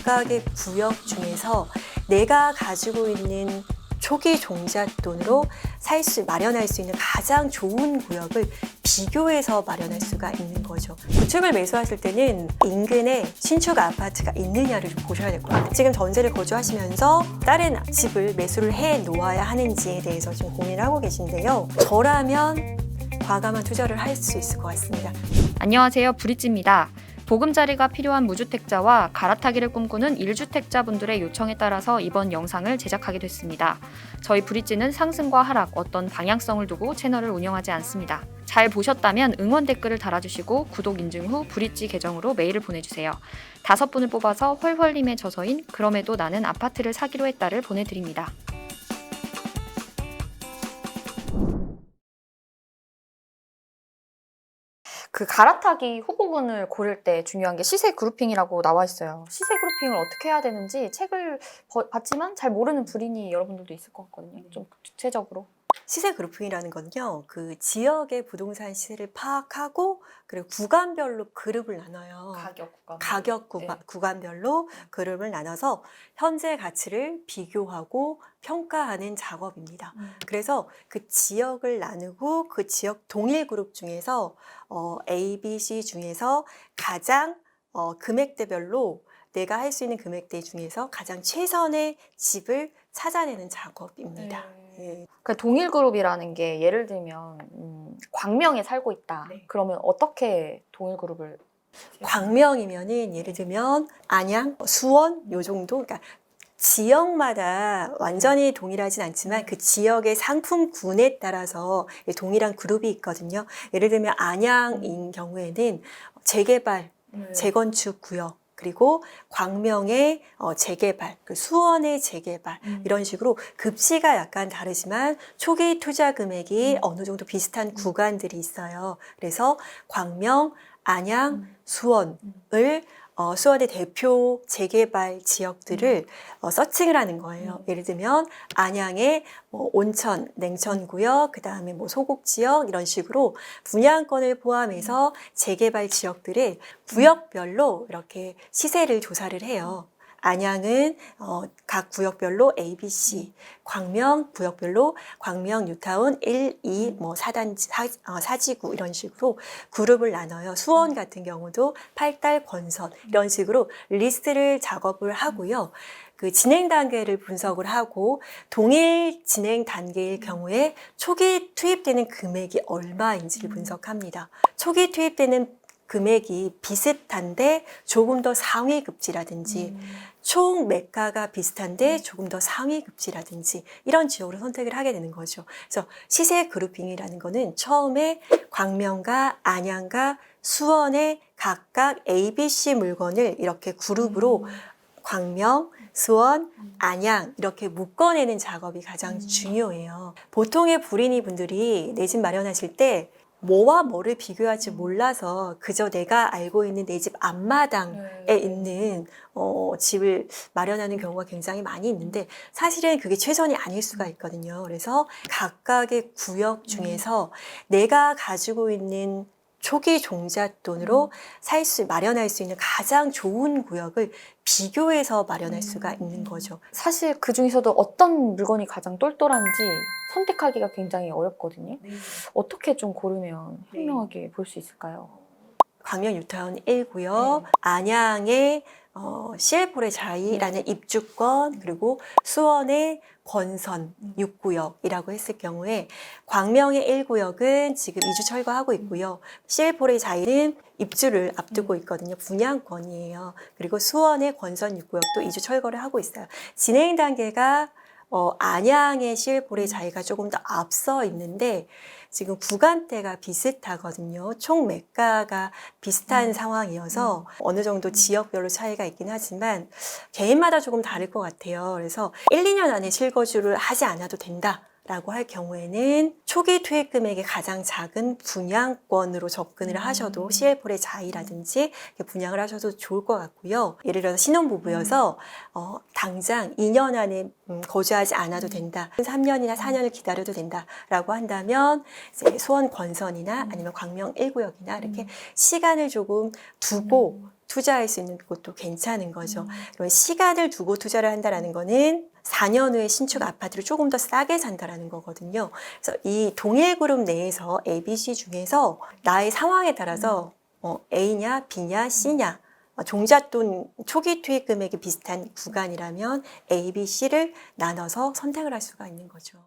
각각의 구역 중에서 내가 가지고 있는 초기 종잣돈으로 마련할 수 있는 가장 좋은 구역을 비교해서 마련할 수가 있는 거죠. 구축을 매수하실 때는 인근에 신축 아파트가 있느냐를 좀 보셔야 될 것 같아요. 지금 전세를 거주하시면서 다른 집을 매수를 해 놓아야 하는지에 대해서 좀 고민을 하고 계신데요. 저라면 과감한 투자를 할 수 있을 것 같습니다. 안녕하세요, 브릿지입니다. 보금자리가 필요한 무주택자와 갈아타기를 꿈꾸는 1주택자분들의 요청에 따라서 이번 영상을 제작하게 됐습니다. 저희 브릿지는 상승과 하락, 어떤 방향성을 두고 채널을 운영하지 않습니다. 잘 보셨다면 응원 댓글을 달아주시고 구독 인증 후 브릿지 계정으로 메일을 보내주세요. 5분을 뽑아서 헐헐님의 저서인 그럼에도 나는 아파트를 사기로 했다를 보내드립니다. 그 갈아타기 후보군을 고를 때 중요한 게 시세 그룹핑이라고 나와 있어요. 시세 그룹핑을 어떻게 해야 되는지 책을 봤지만 잘 모르는 불인이 여러분들도 있을 것 같거든요. 좀 구체적으로. 시세 그룹핑이라는 건요, 그 지역의 부동산 시세를 파악하고 그리고 구간별로 그룹을 나눠요. 구간별로 그룹을 나눠서 현재 가치를 비교하고 평가하는 작업입니다. 그래서 그 지역을 나누고 그 지역 동일 그룹 중에서 A, B, C 중에서 가장 금액대별로 내가 할 수 있는 금액대 중에서 가장 최선의 집을 찾아내는 작업입니다. 그 동일 그룹이라는 게 예를 들면 광명에 살고 있다. 그러면 어떻게 동일 그룹을? 광명이면은 예를 들면 안양, 수원 요 정도. 그러니까 지역마다 완전히 동일하진 않지만 그 지역의 상품군에 따라서 동일한 그룹이 있거든요. 예를 들면 안양인 경우에는 재개발, 재건축 구역, 그리고 광명의 재개발, 수원의 재개발 이런 식으로 급시가 약간 다르지만 초기 투자 금액이 어느 정도 비슷한 구간들이 있어요. 그래서 광명, 안양, 수원을 수원의 대표 재개발 지역들을 서칭을 하는 거예요. 예를 들면 안양의 온천, 냉천구역, 그 다음에 소곡 지역 이런 식으로 분양권을 포함해서 재개발 지역들의 구역별로 이렇게 시세를 조사를 해요. 안양은 각 구역별로 A, B, C, 광명 구역별로 광명, 뉴타운 1, 2, 4단지, 4지구 이런 식으로 그룹을 나눠요. 수원 같은 경우도 팔달, 권선 이런 식으로 리스트를 작업을 하고요. 그 진행 단계를 분석을 하고 동일 진행 단계일 경우에 초기 투입되는 금액이 얼마인지를 분석합니다. 초기 투입되는 금액이 비슷한데 조금 더 상위 급지라든지 총 매가가 비슷한데 조금 더 상위 급지라든지 이런 지역으로 선택을 하게 되는 거죠. 그래서 시세 그룹핑이라는 거는 처음에 광명과 안양과 수원의 각각 A, B, C 물건을 이렇게 그룹으로 광명, 수원, 안양 이렇게 묶어내는 작업이 가장 중요해요. 보통의 불인이 분들이 내 집 마련하실 때 뭐와 뭐를 비교할지 몰라서 그저 내가 알고 있는 내 집 앞마당에 있는 집을 마련하는 경우가 굉장히 많이 있는데 사실은 그게 최선이 아닐 수가 있거든요. 그래서 각각의 구역 중에서 내가 가지고 있는 초기 종잣돈으로 마련할 수 있는 가장 좋은 구역을 비교해서 마련할 수가 있는 거죠. 사실 그 중에서도 어떤 물건이 가장 똘똘한지 선택하기가 굉장히 어렵거든요. 어떻게 좀 고르면 현명하게 볼 수 있을까요? 광명 뉴타운 1구역, 안양의 CL4의 자이라는 입주권, 그리고 수원의 권선 6구역이라고 했을 경우에 광명의 1구역은 지금 이주 철거하고 있고요. CL4의 자이는 입주를 앞두고 있거든요. 분양권이에요. 그리고 수원의 권선 6구역도 이주 철거를 하고 있어요. 진행 단계가 안양의 CL4의 자이가 조금 더 앞서 있는데 지금 구간대가 비슷하거든요. 총 매가가 비슷한 상황이어서 어느 정도 지역별로 차이가 있긴 하지만 개인마다 조금 다를 것 같아요. 그래서 1, 2년 안에 실거주를 하지 않아도 된다. 라고 할 경우에는 초기 투입 금액이 가장 작은 분양권으로 접근을 하셔도 CL4의 자이라든지 분양을 하셔도 좋을 것 같고요. 예를 들어서 신혼부부여서 당장 2년 안에 거주하지 않아도 된다. 3년이나 4년을 기다려도 된다라고 한다면 이제 수원 권선이나 아니면 광명 1구역이나 이렇게 시간을 조금 두고 투자할 수 있는 것도 괜찮은 거죠. 그러면 시간을 두고 투자를 한다라는 거는 4년 후에 신축 아파트를 조금 더 싸게 산다라는 거거든요. 그래서 이 동일그룹 내에서 ABC 중에서 나의 상황에 따라서 A냐, B냐, C냐, 종잣돈 초기 투입 금액이 비슷한 구간이라면 A, B, C를 나눠서 선택을 할 수가 있는 거죠.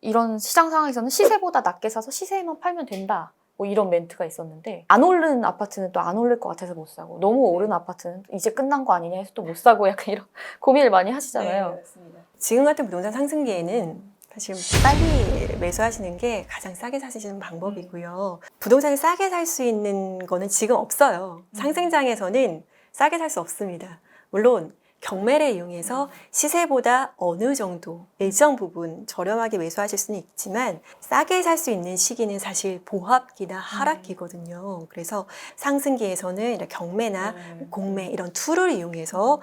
이런 시장 상황에서는 시세보다 낮게 사서 시세에만 팔면 된다. 뭐 이런 멘트가 있었는데 안 오른 아파트는 또 안 오를 것 같아서 못 사고 너무 오른 아파트는 이제 끝난 거 아니냐 해서 또 못 사고 약간 이런 고민을 많이 하시잖아요. 맞습니다. 지금 같은 부동산 상승기에는 사실 빨리 매수하시는 게 가장 싸게 사시는 방법이고요. 부동산을 싸게 살 수 있는 거는 지금 없어요. 상승장에서는 싸게 살 수 없습니다. 물론 경매를 이용해서 시세보다 어느 정도 일정 부분 저렴하게 매수하실 수는 있지만 싸게 살 수 있는 시기는 사실 보합기나 하락기거든요. 그래서 상승기에서는 이런 경매나 공매 이런 툴을 이용해서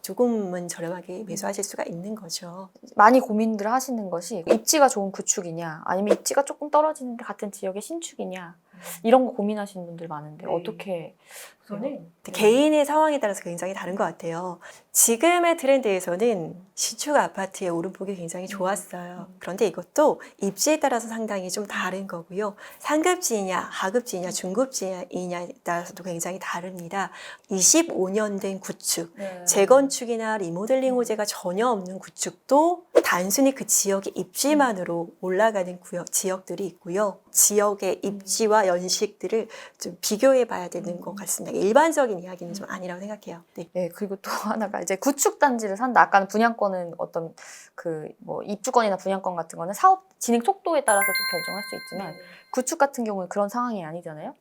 조금은 저렴하게 매수하실 수가 있는 거죠. 많이 고민들 하시는 것이 입지가 좋은 구축이냐 아니면 입지가 조금 떨어지는 같은 지역의 신축이냐 이런 거 고민하시는 분들 많은데 어떻게 저는 개인의 상황에 따라서 굉장히 다른 것 같아요. 지금의 트렌드에서는 신축 아파트의 오름폭이 굉장히 좋았어요. 그런데 이것도 입지에 따라서 상당히 좀 다른 거고요. 상급지이냐, 하급지이냐, 중급지이냐에 따라서도 굉장히 다릅니다. 25년 된 구축, 재건축이나 리모델링 호재가 전혀 없는 구축도 단순히 그 지역의 입지만으로 올라가는 지역들이 있고요. 지역의 입지와 연식들을 좀 비교해 봐야 되는 것 같습니다. 일반적인 이야기는 좀 아니라고 생각해요. 네. 네, 그리고 또 하나가 이제 구축 단지를 산다. 아까는 분양권은 어떤 그 뭐 입주권이나 분양권 같은 거는 사업 진행 속도에 따라서 좀 결정할 수 있지만 구축 같은 경우는 그런 상황이 아니잖아요.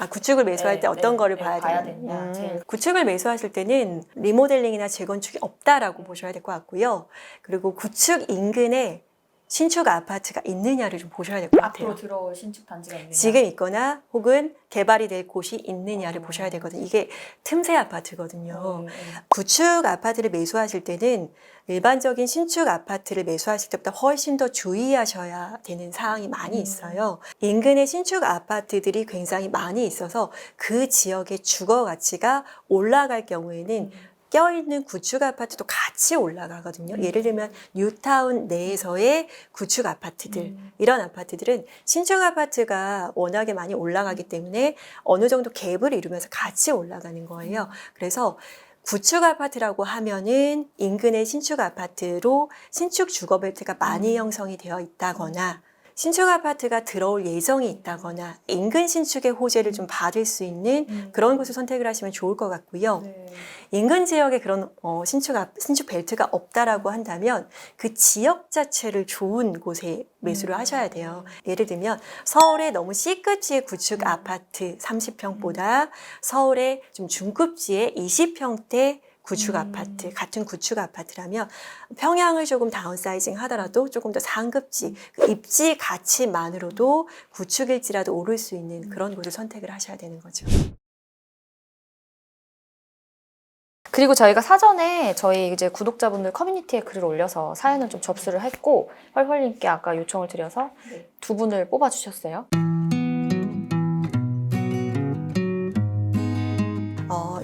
구축을 매수할 때 어떤 거를 봐야 되느냐. 구축을 매수하실 때는 리모델링이나 재건축이 없다라고 보셔야 될 것 같고요. 그리고 구축 인근에 신축 아파트가 있느냐를 좀 보셔야 될 것 같아요. 앞으로 들어올 신축 단지가 있느냐. 지금 있거나 혹은 개발이 될 곳이 있느냐를 보셔야 되거든요. 이게 틈새 아파트거든요. 구축 아파트를 매수하실 때는 일반적인 신축 아파트를 매수하실 때보다 훨씬 더 주의하셔야 되는 사항이 많이 있어요. 인근의 신축 아파트들이 굉장히 많이 있어서 그 지역의 주거 가치가 올라갈 경우에는 껴있는 구축 아파트도 같이 올라가거든요. 예를 들면 뉴타운 내에서의 구축 아파트들, 이런 아파트들은 신축 아파트가 워낙에 많이 올라가기 때문에 어느 정도 갭을 이루면서 같이 올라가는 거예요. 그래서 구축 아파트라고 하면은 인근의 신축 아파트로 신축 주거벨트가 많이 형성이 되어 있다거나 신축 아파트가 들어올 예정이 있다거나 인근 신축의 호재를 좀 받을 수 있는 그런 곳을 선택을 하시면 좋을 것 같고요. 인근 지역에 그런 신축 벨트가 없다라고 한다면 그 지역 자체를 좋은 곳에 매수를 하셔야 돼요. 예를 들면 서울의 너무 C급지의 구축 아파트 30평보다 서울의 좀 중급지의 20평대 구축 아파트, 같은 구축 아파트라면 평양을 조금 다운사이징 하더라도 조금 더 상급지, 그 입지 가치만으로도 구축일지라도 오를 수 있는 그런 곳을 선택을 하셔야 되는 거죠. 그리고 저희가 사전에 저희 이제 구독자분들 커뮤니티에 글을 올려서 사연을 좀 접수를 했고 펄펄님께 아까 요청을 드려서 두 분을 뽑아주셨어요.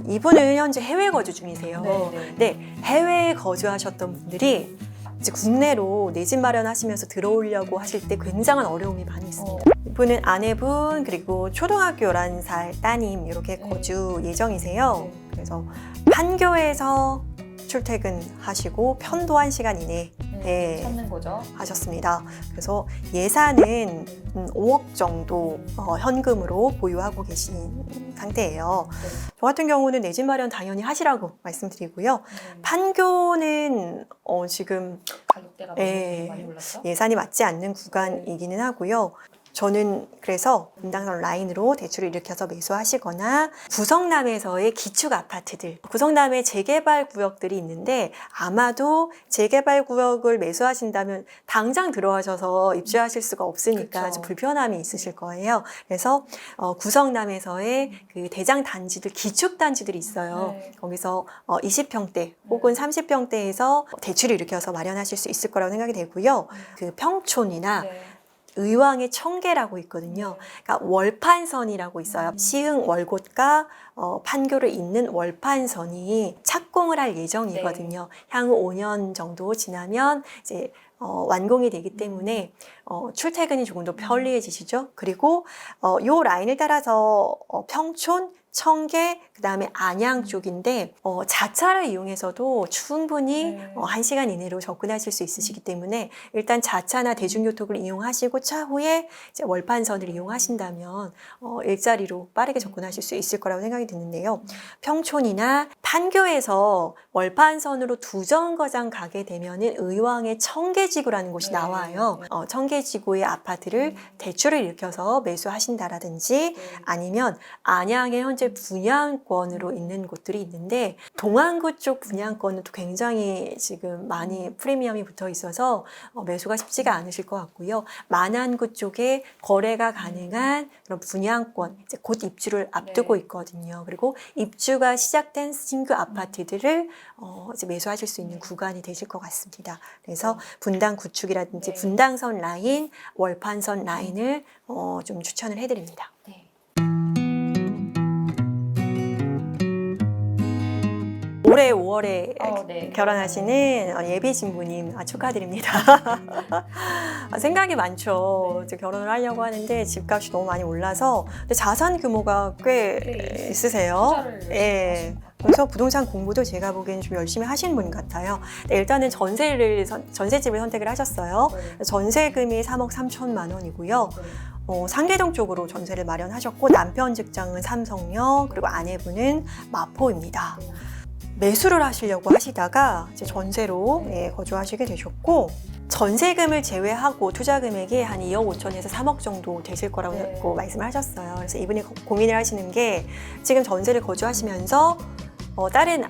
이분은 현재 해외 거주 중이세요. 네, 해외에 거주하셨던 분들이 이제 국내로 내 집 마련하시면서 들어오려고 하실 때 굉장한 어려움이 많이 있습니다. 이분은 아내분 그리고 초등학교 11살 따님 이렇게 거주 예정이세요. 그래서 판교에서 출퇴근하시고 편도 1시간 이내 찾는 거죠. 하셨습니다. 그래서 예산은 5억 정도 현금으로 보유하고 계신 상태예요. 저 같은 경우는 내 집 마련 당연히 하시라고 말씀드리고요. 판교는 지금 가격대가 많이 올랐죠? 예산이 맞지 않는 구간이기는 하고요. 저는 그래서 분당선 라인으로 대출을 일으켜서 매수하시거나 구성남에서의 기축 아파트들, 구성남에 재개발 구역들이 있는데 아마도 재개발 구역을 매수하신다면 당장 들어가셔서 입주하실 수가 없으니까 좀 불편함이 있으실 거예요. 그래서 구성남에서의 그 대장 단지들, 기축 단지들이 있어요. 거기서 20평대 혹은 30평대에서 대출을 일으켜서 마련하실 수 있을 거라고 생각이 되고요. 그 평촌이나 의왕의 청계라고 있거든요. 그러니까 월판선이라고 있어요. 시흥 월곶과 판교를 잇는 월판선이 착공을 할 예정이거든요. 향후 5년 정도 지나면 이제 완공이 되기 때문에 출퇴근이 조금 더 편리해지시죠. 그리고 요 라인을 따라서 평촌, 청계, 그 다음에 안양 쪽인데 자차를 이용해서도 충분히 1시간 이내로 접근하실 수 있으시기 때문에 일단 자차나 대중교통을 이용하시고 차후에 이제 월판선을 이용하신다면 일자리로 빠르게 접근하실 수 있을 거라고 생각이 드는데요. 평촌이나 판교에서 월판선으로 두 정거장 가게 되면은 의왕의 청계지구라는 곳이 나와요. 청계지구의 아파트를 대출을 일으켜서 매수하신다라든지 아니면 안양의 현재 분양권으로 있는 곳들이 있는데 동안구 쪽 분양권은 또 굉장히 지금 많이 프리미엄이 붙어 있어서 매수가 쉽지가 않으실 것 같고요. 만안구 쪽에 거래가 가능한 그런 분양권 이제 곧 입주를 앞두고 있거든요. 그리고 입주가 시작된 신규 아파트들을 이제 매수하실 수 있는 구간이 되실 것 같습니다. 그래서 분당 구축이라든지 분당선 라인, 월판선 라인을 좀 추천을 해드립니다. 올해 5월에 결혼하시는 예비 신부님 제축하드립니다. 생각이 많죠. 이제 결혼을 하려고 하는데 집값이 너무 많이 올라서 근데 자산 규모가 꽤 있으세요. 예. 그래서 부동산 공부도 제가 보기에는 좀 열심히 하시는 분 같아요. 일단은 전세집을 선택을 하셨어요. 전세금이 3억 3천만 원이고요. 상계동 쪽으로 전세를 마련하셨고 남편 직장은 삼성역 그리고 아내분은 마포입니다. 매수를 하시려고 하시다가 이제 전세로 거주하시게 되셨고 전세금을 제외하고 투자 금액이 한 2억 5천에서 3억 정도 되실 거라고 말씀을 하셨어요. 그래서 이분이 고민을 하시는 게 지금 전세를 거주하시면서 다른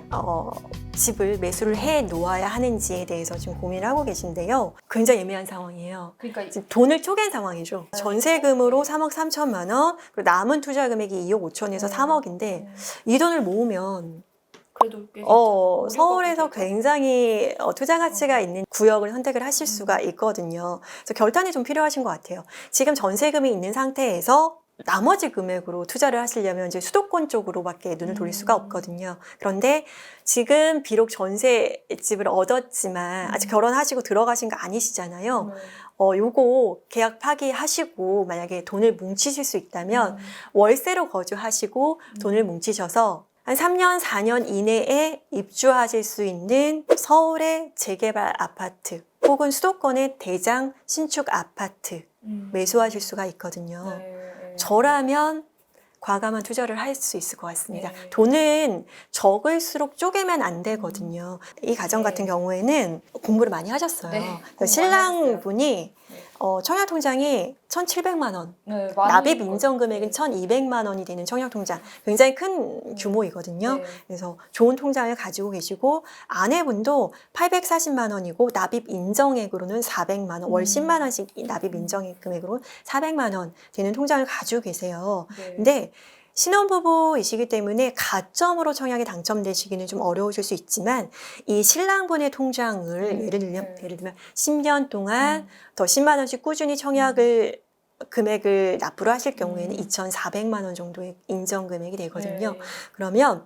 집을 매수를 해 놓아야 하는지에 대해서 지금 고민을 하고 계신데요. 굉장히 애매한 상황이에요. 그러니까 지금 돈을 쪼갠 상황이죠. 전세금으로 3억 3천만 원, 그리고 남은 투자 금액이 2억 5천에서 3억인데 이 돈을 모으면 그래도 서울에서 굉장히 투자 가치가 있는 구역을 선택을 하실 수가 있거든요. 그래서 결단이 좀 필요하신 것 같아요. 지금 전세금이 있는 상태에서 나머지 금액으로 투자를 하시려면 이제 수도권 쪽으로밖에 눈을 돌릴 수가 없거든요. 그런데 지금 비록 전세집을 얻었지만 아직 결혼하시고 들어가신 거 아니시잖아요. 요거 계약 파기하시고 만약에 돈을 뭉치실 수 있다면 월세로 거주하시고 돈을 뭉치셔서 한 3년, 4년 이내에 입주하실 수 있는 서울의 재개발 아파트 혹은 수도권의 대장 신축 아파트 매수하실 수가 있거든요. 저라면 과감한 투자를 할 수 있을 것 같습니다. 돈은 적을수록 쪼개면 안 되거든요. 이 가정 같은 경우에는 공부를 많이 하셨어요. 신랑분이 청약통장이 1,700만 원, 납입 인정 금액은 1,200만 원이 되는 청약통장, 굉장히 큰 규모이거든요. 그래서 좋은 통장을 가지고 계시고 아내분도 840만 원이고 납입 인정액으로는 400만 원, 월 10만 원씩 납입 인정 금액으로 400만 원 되는 통장을 가지고 계세요. 근데 신혼부부이시기 때문에 가점으로 청약에 당첨되시기는 좀 어려우실 수 있지만 이 신랑분의 통장을 예를 들면 10년 동안 더 10만 원씩 꾸준히 청약을 금액을 납부를 하실 경우에는 2,400만 원 정도의 인정 금액이 되거든요. 그러면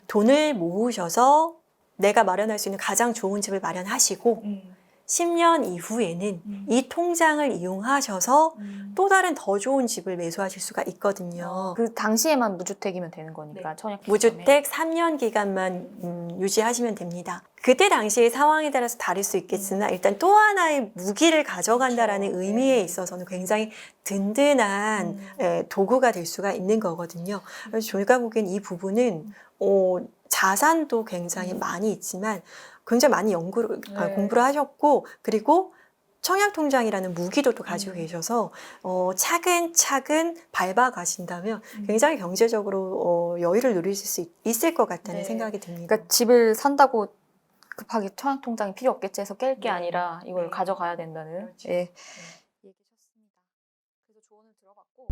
돈을 모으셔서 내가 마련할 수 있는 가장 좋은 집을 마련하시고 10년 이후에는 이 통장을 이용하셔서 또 다른 더 좋은 집을 매수하실 수가 있거든요. 그 당시에만 무주택이면 되는 거니까 청약 무주택 3년 기간만 유지하시면 됩니다. 그때 당시의 상황에 따라서 다를 수 있겠으나 일단 또 하나의 무기를 가져간다라는 의미에 있어서는 굉장히 든든한 도구가 될 수가 있는 거거든요. 그래서 저희가 보기엔 이 부분은 자산도 굉장히 많이 있지만 굉장히 많이 공부를 하셨고 그리고 청약통장이라는 무기도 또 가지고 계셔서 차근차근 밟아 가신다면 굉장히 경제적으로 여유를 누리실 수 있을 것 같다는 생각이 듭니다. 그러니까 집을 산다고 급하게 청약통장이 필요 없겠지 해서 깰 게 아니라 이걸 가져가야 된다는 얘기셨습니다. 그래서 조언을 들어봤고